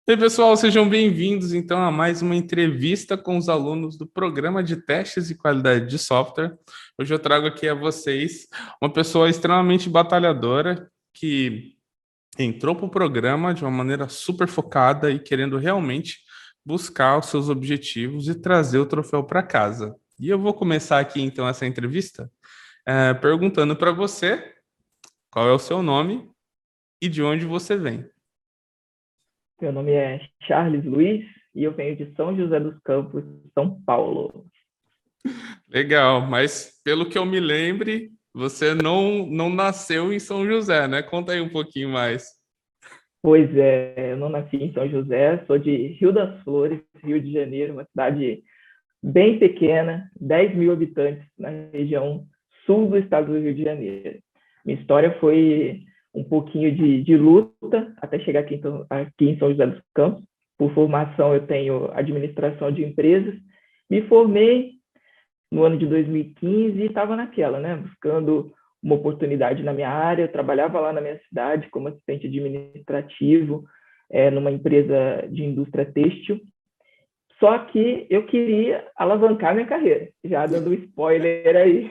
E aí, pessoal, sejam bem-vindos então a mais uma entrevista com os alunos do programa de testes e qualidade de software. Hoje eu trago aqui a vocês uma pessoa extremamente batalhadora que entrou para o programa de uma maneira super focada e querendo realmente buscar os seus objetivos e trazer o troféu para casa. E eu vou começar aqui então essa entrevista perguntando para você qual é o seu nome e de onde você vem. Meu nome é Charles Luiz e eu venho de São José dos Campos, São Paulo. Legal, mas pelo que eu me lembre, você não nasceu em São José, né? Conta aí um pouquinho mais. Pois é, eu não nasci em São José, sou de Rio das Flores, Rio de Janeiro, uma cidade bem pequena, 10 mil habitantes na região sul do estado do Rio de Janeiro. Minha história foi um pouquinho de luta até chegar aqui em São José dos Campos. Por formação, eu tenho administração de empresas. Me formei no ano de 2015 e estava naquela, né? Buscando uma oportunidade na minha área. Eu trabalhava lá na minha cidade como assistente administrativo, numa empresa de indústria têxtil. Só que eu queria alavancar minha carreira, já dando um spoiler aí.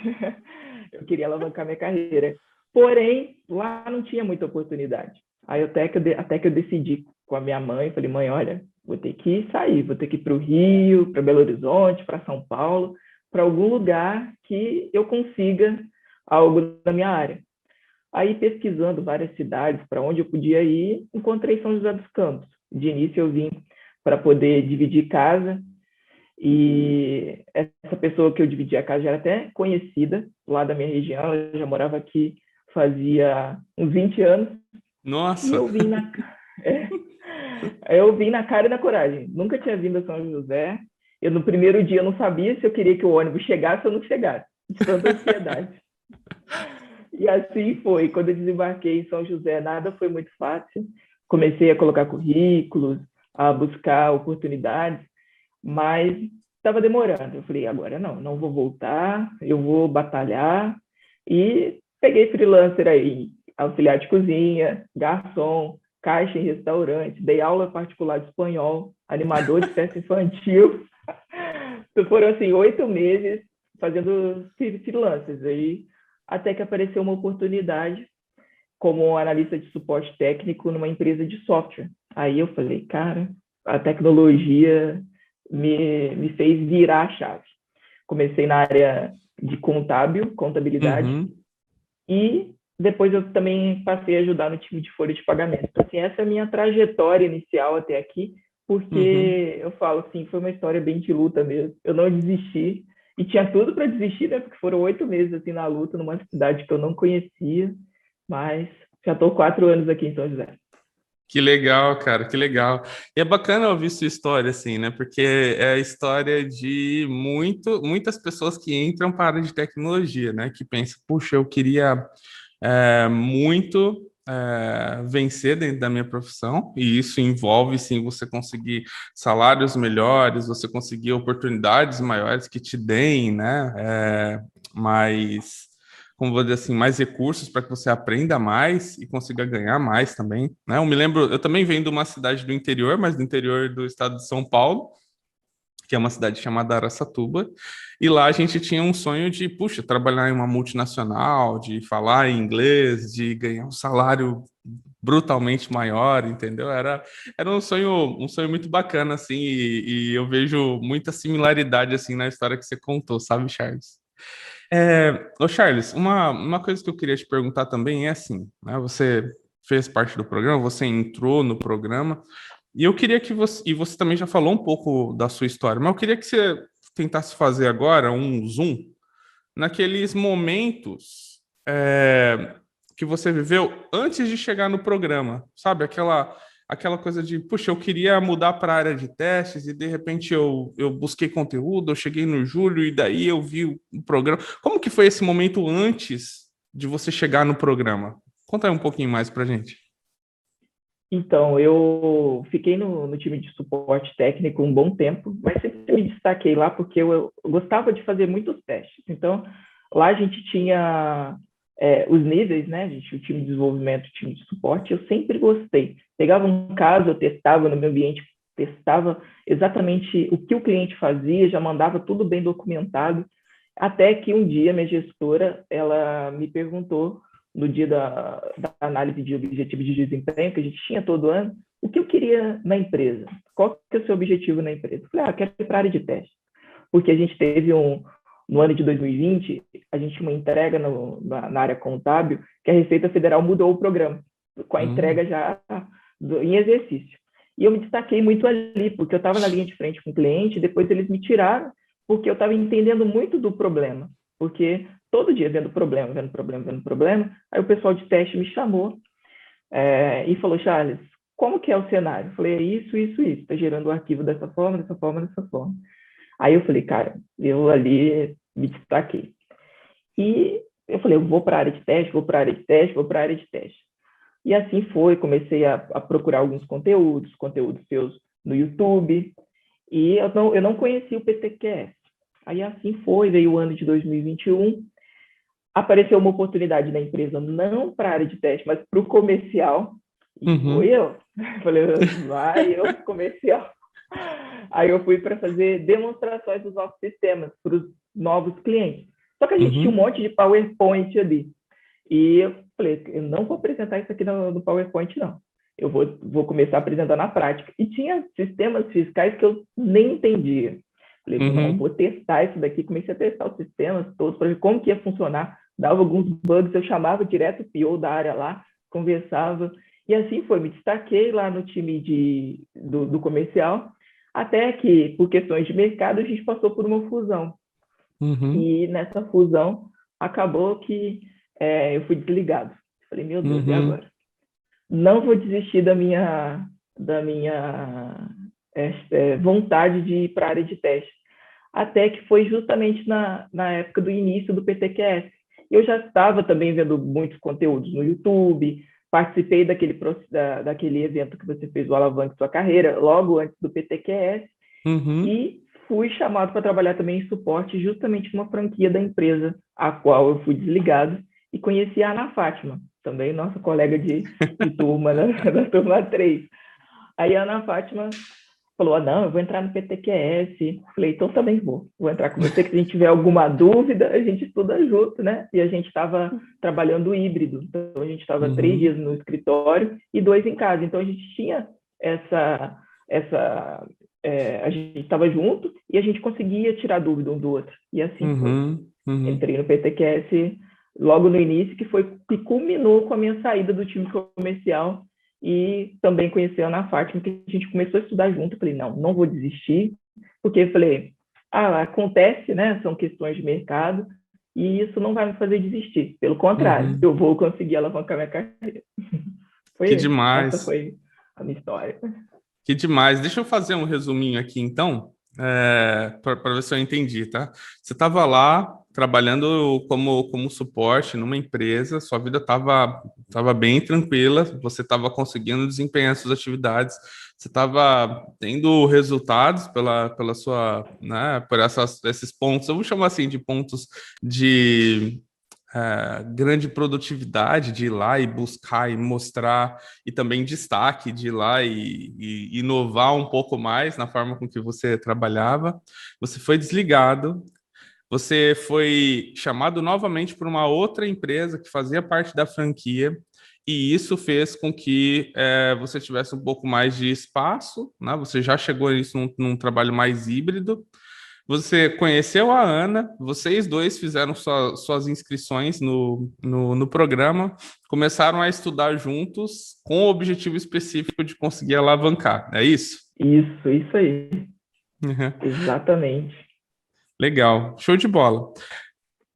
Eu queria alavancar minha carreira. Porém, lá não tinha muita oportunidade. Aí até que eu decidi com a minha mãe, falei, mãe, olha, vou ter que sair, vou ter que ir para o Rio, para Belo Horizonte, para São Paulo, para algum lugar que eu consiga algo na minha área. Aí, pesquisando várias cidades para onde eu podia ir, encontrei São José dos Campos. De início, eu vim para poder dividir casa, e essa pessoa que eu dividi a casa já era até conhecida lá da minha região, ela já morava aqui fazia uns 20 anos, e Nossa, é, eu vim na cara e na coragem. Nunca tinha vindo a São José. Eu, no primeiro dia, eu não sabia se eu queria que o ônibus chegasse ou não chegasse, de tanta ansiedade. E assim foi. Quando eu desembarquei em São José, nada foi muito fácil. Comecei a colocar currículos, a buscar oportunidades, mas estava demorando. Eu falei, agora não vou voltar, eu vou batalhar. E peguei freelancer aí, auxiliar de cozinha, garçom, caixa em restaurante, dei aula particular de espanhol, animador de festa infantil. Então, foram assim 8 meses fazendo freelancers aí, até que apareceu uma oportunidade como analista de suporte técnico numa empresa de software. Aí eu falei, cara, a tecnologia me fez virar a chave. Comecei na área de contabilidade, uhum, e depois eu também passei a ajudar no time de folha de pagamento. Então, assim, essa é a minha trajetória inicial até aqui, uhum. porque eu falo assim, foi uma história bem de luta mesmo. Eu não desisti, e tinha tudo para desistir, né? Porque foram 8 meses assim na luta, numa cidade que eu não conhecia, mas já estou 4 anos aqui em São José. Que legal, cara, que legal. E é bacana ouvir sua história, assim, né? Porque é a história de muitas pessoas que entram para a área de tecnologia, né? Que pensam, puxa, eu queria muito vencer dentro da minha profissão, e isso envolve sim você conseguir salários melhores, você conseguir oportunidades maiores que te deem, né? Mais, como vou dizer assim, mais recursos para que você aprenda mais e consiga ganhar mais também, né? Eu me lembro, eu também venho de uma cidade do interior, mas do interior do estado de São Paulo, que é uma cidade chamada Araçatuba, e lá a gente tinha um sonho de, puxa, trabalhar em uma multinacional, de falar em inglês, de ganhar um salário brutalmente maior, entendeu? Era um sonho muito bacana, assim, e eu vejo muita similaridade, assim, na história que você contou, sabe, Charles? Ô Charles, uma coisa que eu queria te perguntar também é assim, né? Você fez parte do programa, você entrou no programa, e eu queria que você, e você também já falou um pouco da sua história, mas eu queria que você tentasse fazer agora um zoom naqueles momentos que você viveu antes de chegar no programa, sabe? Aquela coisa de, puxa, eu queria mudar para a área de testes e de repente eu busquei conteúdo, eu cheguei no Júlio e daí eu vi o programa. Como que foi esse momento antes de você chegar no programa? Conta aí um pouquinho mais pra gente. Então, eu fiquei no time de suporte técnico um bom tempo, mas sempre me destaquei lá porque eu gostava de fazer muitos testes. Então, lá a gente tinha os níveis, né, gente, o time de desenvolvimento, o time de suporte, eu sempre gostei. Pegava um caso, eu testava no meu ambiente, testava exatamente o que o cliente fazia, já mandava tudo bem documentado, até que um dia minha gestora, ela me perguntou, no dia da análise de objetivos de desempenho, que a gente tinha todo ano, o que eu queria na empresa? Qual que é o seu objetivo na empresa? Eu falei, quero ir para a área de teste. Porque a gente teve no ano de 2020, a gente tinha uma entrega na área contábil, que a Receita Federal mudou o programa, com a entrega já em exercício. E eu me destaquei muito ali, porque eu estava na linha de frente com o cliente, depois eles me tiraram, porque eu estava entendendo muito do problema. Porque todo dia vendo problema, aí o pessoal de teste me chamou e falou, Charles, como que é o cenário? Eu falei, é isso, está gerando o arquivo dessa forma. Aí eu falei, cara, eu ali me destaquei. E eu falei, eu vou para a área de teste. E assim foi, comecei a procurar alguns conteúdos seus no YouTube, e eu não conhecia o PTQS. Aí assim foi, veio o ano de 2021, apareceu uma oportunidade na empresa, não para a área de teste, mas para o comercial, e foi eu. Falei, vai eu comercial. Aí eu fui para fazer demonstrações dos nossos sistemas para os novos clientes. Só que a gente tinha um monte de PowerPoint ali. E eu falei, eu não vou apresentar isso aqui no PowerPoint, não. Eu vou começar a apresentar na prática. E tinha sistemas fiscais que eu nem entendia. Falei, não, vou testar isso daqui. Comecei a testar os sistemas todos para ver como que ia funcionar. Dava alguns bugs, eu chamava direto o PO da área lá, conversava. E assim foi, me destaquei lá no time do comercial, até que, por questões de mercado, a gente passou por uma fusão. E nessa fusão, acabou que eu fui desligado. Falei, meu Deus, e agora? Não vou desistir da minha vontade de ir para a área de teste. Até que foi justamente na época do início do PTQS. Eu já estava também vendo muitos conteúdos no YouTube, participei daquele evento que você fez, o Alavanque Sua Carreira, logo antes do PTQS, e fui chamado para trabalhar também em suporte, justamente uma franquia da empresa, a qual eu fui desligado, e conheci a Ana Fátima, também nossa colega de turma, da turma 3. Aí a Ana Fátima falou, não, eu vou entrar no PTQS. Falei, então também vou entrar com você, que se a gente tiver alguma dúvida, a gente estuda junto, né? E a gente estava trabalhando híbrido, então a gente estava 3 dias no escritório e 2 em casa, então a gente tinha a gente estava junto e a gente conseguia tirar dúvida um do outro, e assim foi. Entrei no PTQS logo no início, que culminou com a minha saída do time comercial, e também conheci a Ana Fátima, que a gente começou a estudar junto. Eu falei, não vou desistir, porque eu falei, acontece, né? São questões de mercado, e isso não vai me fazer desistir. Pelo contrário, eu vou conseguir alavancar minha carreira. Que demais. Essa foi a minha história. Que demais. Deixa eu fazer um resuminho aqui, então, para ver se eu entendi, tá? Você estava lá trabalhando como suporte numa empresa, sua vida estava bem tranquila, você estava conseguindo desempenhar suas atividades, você estava tendo resultados pela sua, né, por esses pontos, eu vou chamar assim de pontos de grande produtividade, de ir lá e buscar e mostrar, e também destaque de ir lá e inovar um pouco mais na forma com que você trabalhava. Você foi desligado, você foi chamado novamente por uma outra empresa que fazia parte da franquia, e isso fez com que você tivesse um pouco mais de espaço, né? Você já chegou isso num trabalho mais híbrido. Você conheceu a Ana, vocês dois fizeram suas inscrições no programa, começaram a estudar juntos com o objetivo específico de conseguir alavancar, é isso? Isso aí. Exatamente. Legal, show de bola.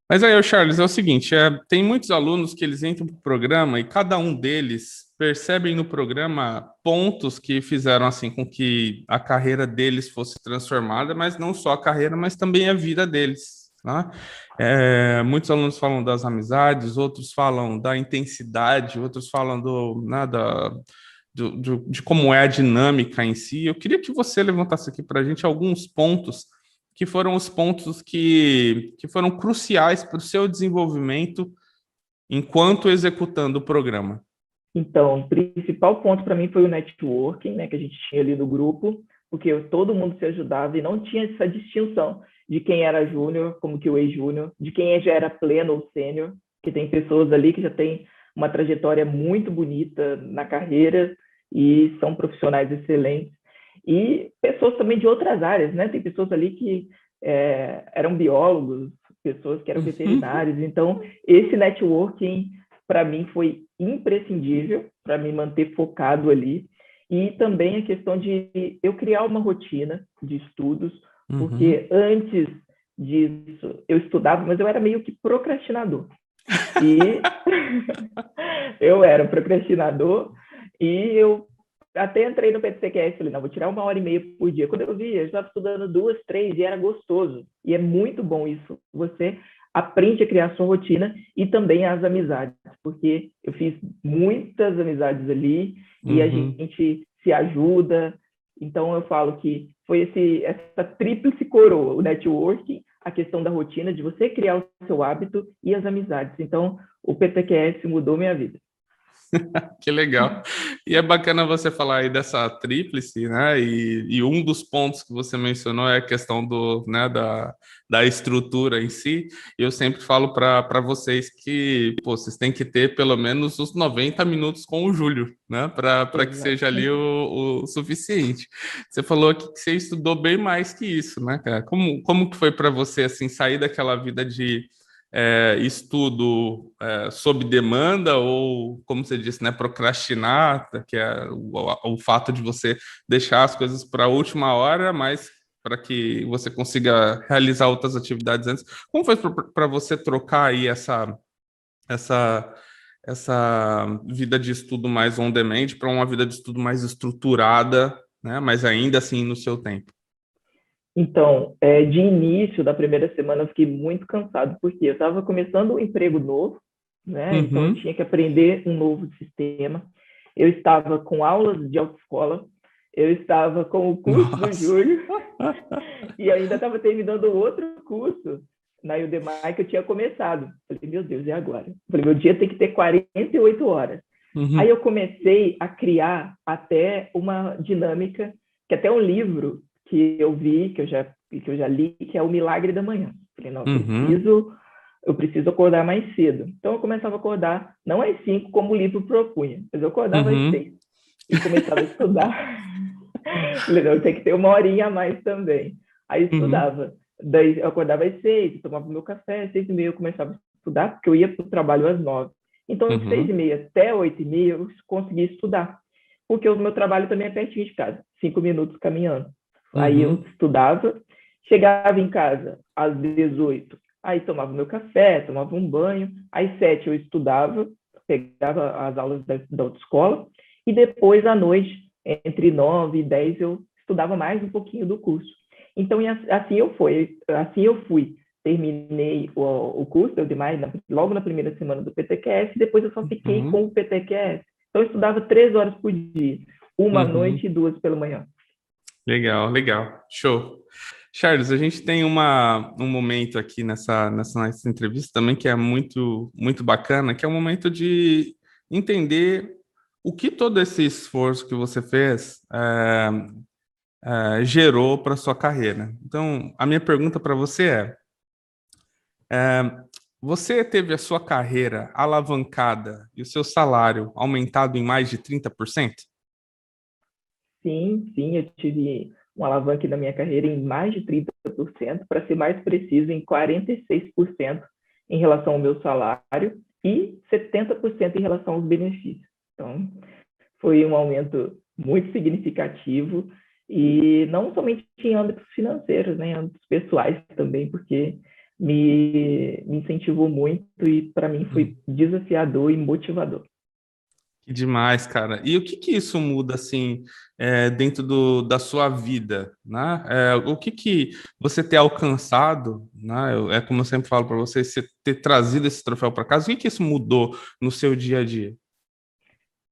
Mas aí, Charles, é o seguinte, tem muitos alunos que eles entram para o programa e cada um deles percebem no programa pontos que fizeram assim com que a carreira deles fosse transformada, mas não só a carreira, mas também a vida deles, né? Muitos alunos falam das amizades, outros falam da intensidade, outros falam de como é a dinâmica em si. Eu queria que você levantasse aqui para a gente alguns pontos que foram os pontos que foram cruciais para o seu desenvolvimento enquanto executando o programa? Então, o principal ponto para mim foi o networking, né, que a gente tinha ali no grupo, porque todo mundo se ajudava e não tinha essa distinção de quem era júnior, como que o ex-júnior, de quem já era pleno ou sênior, que tem pessoas ali que já têm uma trajetória muito bonita na carreira e são profissionais excelentes. E pessoas também de outras áreas, né? Tem pessoas ali que eram biólogos, pessoas que eram veterinários. Então, esse networking, para mim, foi imprescindível para me manter focado ali. E também a questão de eu criar uma rotina de estudos, porque antes disso eu estudava, mas eu era meio que procrastinador. E eu era procrastinador e eu até entrei no PTQS, falei, não, vou tirar 1h30 por dia. Quando eu vi, eu estava estudando 2, 3 e era gostoso. E é muito bom isso. Você aprende a criar sua rotina e também as amizades, porque eu fiz muitas amizades ali e a gente se ajuda. Então eu falo que foi essa tríplice coroa, o networking, a questão da rotina, de você criar o seu hábito e as amizades. Então o PTQS mudou minha vida. Que legal. E é bacana você falar aí dessa tríplice, né? E um dos pontos que você mencionou é a questão né, da estrutura em si. E eu sempre falo para vocês que, pô, vocês têm que ter pelo menos os 90 minutos com o Júlio, né? Para que seja ali o suficiente. Você falou aqui que você estudou bem mais que isso, né, cara? Como que foi para você, assim, sair daquela vida de estudo sob demanda ou, como você disse, né, procrastinar, que é o fato de você deixar as coisas para a última hora, mas para que você consiga realizar outras atividades antes. Como foi para você trocar aí essa, essa vida de estudo mais on demand para uma vida de estudo mais estruturada, né, mas ainda assim no seu tempo? Então, de início da primeira semana, eu fiquei muito cansado, porque eu estava começando um emprego novo, né? Então, eu tinha que aprender um novo sistema. Eu estava com aulas de autoescola, eu estava com o curso do Júlio, e ainda estava terminando outro curso na Udemy que eu tinha começado. Falei, meu Deus, e agora? Falei, meu dia tem que ter 48 horas. Aí eu comecei a criar até uma dinâmica, que até um livro que eu vi, que eu já li, que é O Milagre da Manhã. Falei, não, eu preciso acordar mais cedo. Então eu começava a acordar, não às 5, como o livro propunha, mas eu acordava às 6 e começava a estudar. Falei, não, tem que ter 1 horinha a mais também. Aí estudava. Daí eu acordava às 6, tomava meu café, às 6h30 eu começava a estudar, porque eu ia para o trabalho às 9. Então, de 6h30 até 8h30 eu conseguia estudar, porque o meu trabalho também é pertinho de casa, 5 minutos caminhando. Aí eu estudava, chegava em casa às 18, aí tomava meu café, tomava um banho, às 7 eu estudava, pegava as aulas da autoescola, e depois à noite, entre 9 e 10, eu estudava mais um pouquinho do curso. Então, assim eu fui. Terminei o curso, eu demais, logo na primeira semana do PTQS, e depois eu só fiquei com o PTQS. Então, eu estudava 3 horas por dia, uma à noite e 2 pela manhã. Legal, legal. Show. Charles, a gente tem um momento aqui nessa nossa entrevista também que é muito, muito bacana, que é o momento de entender o que todo esse esforço que você fez gerou para sua carreira. Então, a minha pergunta para você você teve a sua carreira alavancada e o seu salário aumentado em mais de 30%? Sim, eu tive um alavanque na minha carreira em mais de 30%, para ser mais preciso, em 46% em relação ao meu salário e 70% em relação aos benefícios. Então, foi um aumento muito significativo e não somente em âmbitos financeiros, né, em âmbitos pessoais também, porque me incentivou muito e para mim foi desafiador e motivador. Que demais, cara. E o que que isso muda, assim, dentro da sua vida, né? O que que você ter alcançado, né? É como eu sempre falo para você, você ter trazido esse troféu para casa, o que que isso mudou no seu dia a dia?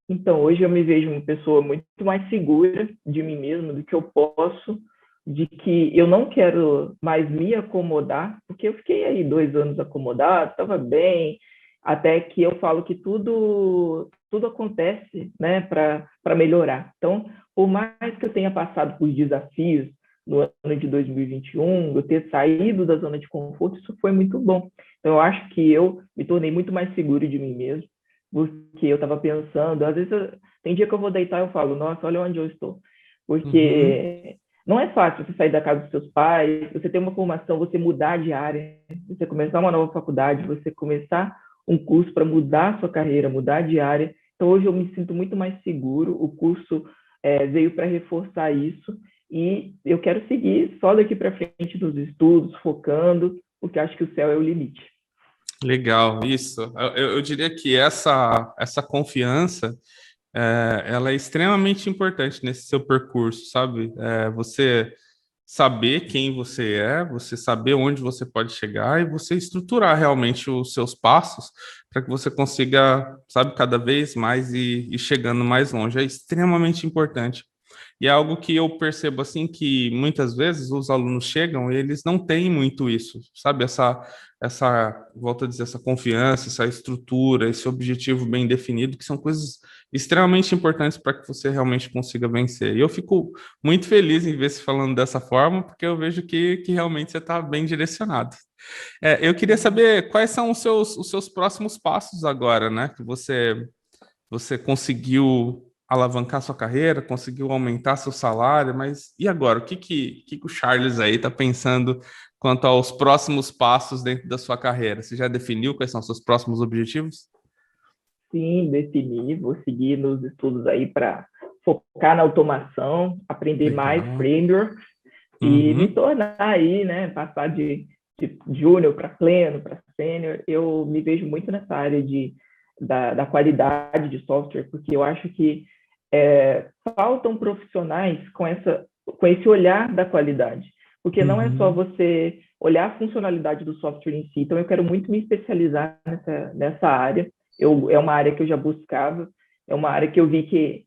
Então, hoje eu me vejo uma pessoa muito mais segura de mim mesmo, do que eu posso, de que eu não quero mais me acomodar, porque eu fiquei aí 2 anos acomodado, estava bem, até que eu falo que tudo acontece, né, para melhorar. Então, por mais que eu tenha passado por desafios no ano de 2021, eu ter saído da zona de conforto, isso foi muito bom. Então, eu acho que eu me tornei muito mais seguro de mim mesmo, porque eu estava pensando, às vezes, tem dia que eu vou deitar e eu falo, nossa, olha onde eu estou. Porque não é fácil você sair da casa dos seus pais, você ter uma formação, você mudar de área, você começar uma nova faculdade, você começar um curso para mudar a sua carreira, mudar de área. Então, hoje eu me sinto muito mais seguro, o curso veio para reforçar isso, e eu quero seguir só daqui para frente nos estudos, focando, porque acho que o céu é o limite. Legal, isso. Eu diria que essa confiança ela é extremamente importante nesse seu percurso, sabe? Você saber quem você saber onde você pode chegar e você estruturar realmente os seus passos para que você consiga, sabe, cada vez mais ir chegando mais longe. É extremamente importante. E é algo que eu percebo assim que muitas vezes os alunos chegam e eles não têm muito isso, sabe? Volto a dizer, essa confiança, essa estrutura, esse objetivo bem definido, que são coisas extremamente importantes para que você realmente consiga vencer. E eu fico muito feliz em ver se falando dessa forma, porque eu vejo que realmente você está bem direcionado. Eu queria saber quais são os seus próximos passos agora, né? Que você conseguiu alavancar sua carreira, conseguiu aumentar seu salário, mas e agora? O que o Charles aí está pensando quanto aos próximos passos dentro da sua carreira? Você já definiu quais são os seus próximos objetivos? Sim, defini, vou seguir nos estudos aí para focar na automação, aprender mais Legal. frameworks e me Uhum. tornar aí, né, passar de júnior para pleno, para sênior. Eu me vejo muito nessa área da qualidade de software, porque eu acho que faltam profissionais com esse olhar da qualidade, porque não é só Uhum. você olhar a funcionalidade do software em si. Então, eu quero muito me especializar nessa área. É uma área que eu já buscava, é uma área que eu vi que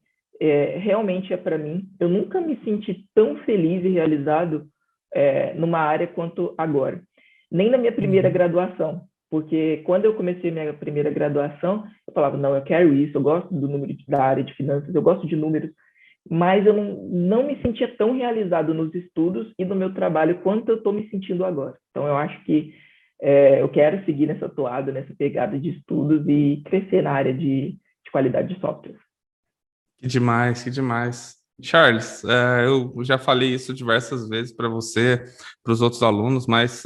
realmente é para mim. Eu nunca me senti tão feliz e realizado numa área quanto agora. Nem na minha primeira Uhum. graduação, porque quando eu comecei minha primeira graduação, eu falava, não, eu quero isso, eu gosto do número da área de finanças, eu gosto de números, mas eu não me sentia tão realizado nos estudos e no meu trabalho quanto eu estou me sentindo agora. Então, eu acho que eu quero seguir nessa toada, nessa pegada de estudos e crescer na área de qualidade de software. Que demais, que demais. Charles, eu já falei isso diversas vezes para você, para os outros alunos, mas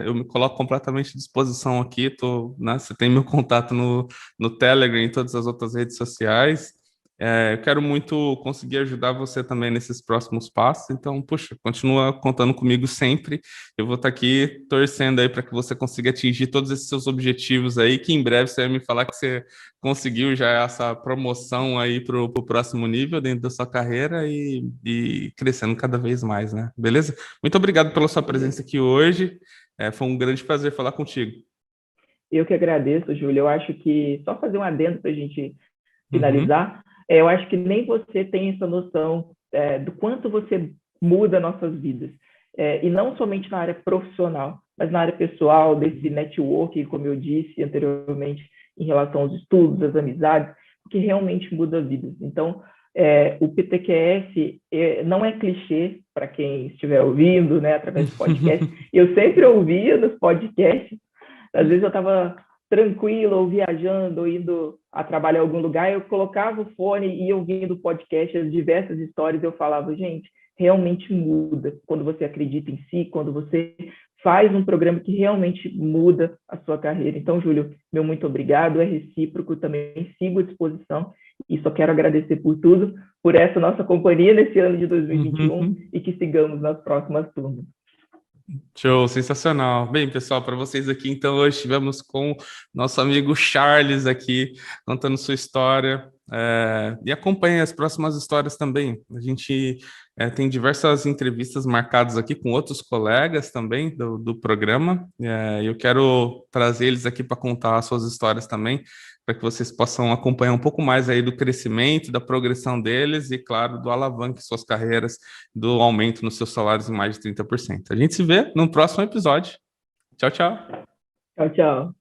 eu me coloco completamente à disposição aqui. Né, você tem meu contato no Telegram e em todas as outras redes sociais. Eu quero muito conseguir ajudar você também nesses próximos passos. Então, puxa, continua contando comigo sempre. Eu vou estar aqui torcendo aí para que você consiga atingir todos esses seus objetivos aí, que em breve você vai me falar que você conseguiu já essa promoção aí para o próximo nível dentro da sua carreira e crescendo cada vez mais, né? Beleza? Muito obrigado pela sua presença aqui hoje. Foi um grande prazer falar contigo. Eu que agradeço, Júlio. Eu acho que, só fazer um adendo para a gente Uhum, finalizar, eu acho que nem você tem essa noção do quanto você muda nossas vidas. E não somente na área profissional, mas na área pessoal, desse networking, como eu disse anteriormente, em relação aos estudos, às amizades, que realmente muda vidas. Então, o PTQS não é clichê para quem estiver ouvindo, né, através do podcast. Eu sempre ouvia nos podcasts, às vezes eu estava tranquilo, ou viajando, ou indo a trabalhar em algum lugar, eu colocava o fone e ia ouvindo o podcast, as diversas histórias, eu falava, gente, realmente muda quando você acredita em si, quando você faz um programa que realmente muda a sua carreira. Então, Júlio, meu muito obrigado, é recíproco, também sigo à disposição e só quero agradecer por tudo, por essa nossa companhia nesse ano de 2021 uhum. e que sigamos nas próximas turmas. Show, sensacional. Bem, pessoal, para vocês aqui, então, hoje estivemos com nosso amigo Charles aqui, contando sua história. E acompanhe as próximas histórias também. A gente tem diversas entrevistas marcadas aqui com outros colegas também do programa. Eu quero trazer eles aqui para contar as suas histórias também, para que vocês possam acompanhar um pouco mais aí do crescimento, da progressão deles e, claro, do alavanque suas carreiras, do aumento nos seus salários em mais de 30%. A gente se vê no próximo episódio. Tchau, tchau. Tchau, tchau.